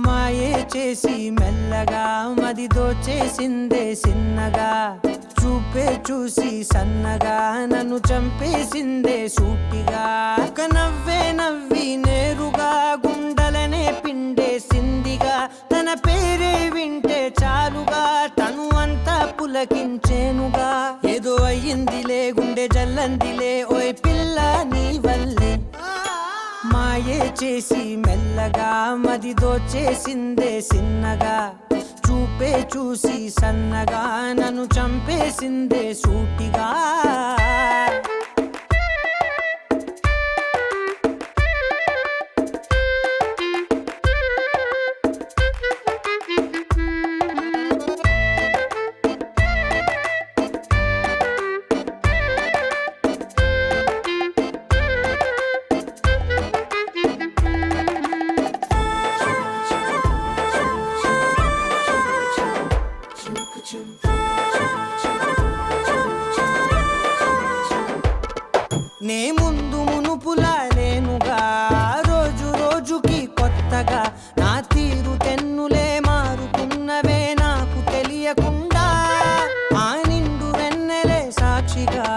మాయే చేసి మెల్లగా మది దోచేసిందే సిన్నగా చూపే చూసి సన్నగా నన్ను చంపేసిందే సూటిగా ఒక నవ్వే నవ్వి నేరుగా గుండెలనే పిండేసిందిగా తన పేరే వింటే చాలుగా తను అంతా పులకించేనుగా ఏదో అయ్యిందిలే గుండె జల్లందిలే ఓయ్ పిల్ల నీ వల్లే మాయే చేసి మెల్లగా మది దోచేసిందే సిన్నగా చూపే చూసి సన్నగా నన్ను చంపేసిందే సూటిగా నే ముందు మునుపులా లేనుగా రోజు రోజుకి కొత్తగా నా తీరు తెన్నులే మారుతున్నవే నాకు తెలియకుండా ఆ నిండు వెన్నెలే సాక్షిగా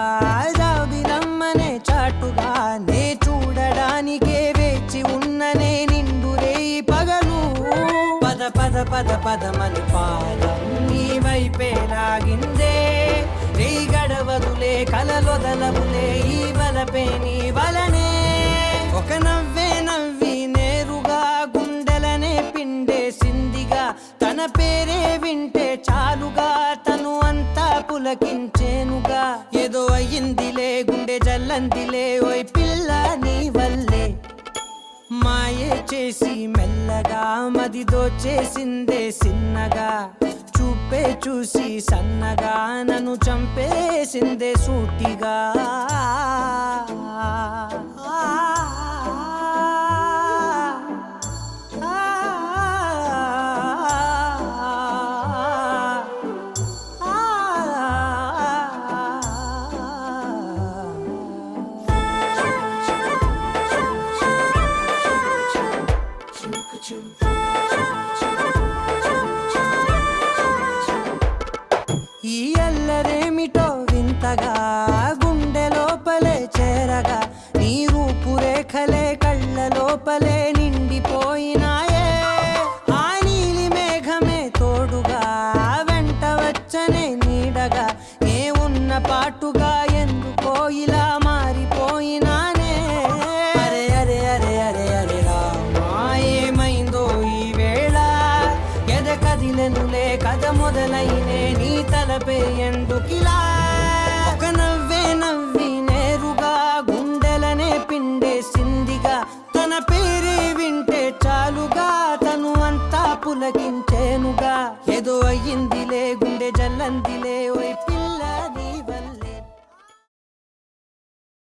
జాబిలమ్మనే చాటుగా నే చూడడానికే వేచి ఉన్ననే నిండు రేయి పగలు పద పద పద పదమని పాదం నీ వైపే లాగిందే నీ గడవదులే కలలొదలవులే ఈ వలపే నీ వలనే ఒక నవ్వే నవ్వి నేరుగా గుండెలనే పిండేసిందిగా తన పేరే వింటే చాలుగా తను అంతా పులకించేనుగా ఏదో అయ్యిందిలే గుండె జల్లందిలే ఓయ్ పిల్ల నీ వల్లే మాయే చేసి మెల్లగా మది దోచేసిందే సిన్నగా చూపే చూసి సన్నగా నన్ను చంపేసిందే సూటిగా ఈ అల్లరేమిటో వింతగా గుండె లోపలే చేరగా నీ రూపురేఖలే కళ్ళ లోపలే నిండిపోయినాయే ఆ నీలి మేఘమే తోడుగా వెంట వచ్చనే నీడగా ఏ ఉన్న పాటుగా ఎందుకో ఇలా మారిపోయినానే అరే అరే అరే అరే అరే రామా ఏమైందో ఈ వేళ ఎద కదిలెనులే కథ మొదలైనే నీ తలపే ఎందుకిలా ఒక నవ్వే నవ్వి నేరుగా గుండెలనే పిండేసిందిగా తన పేరే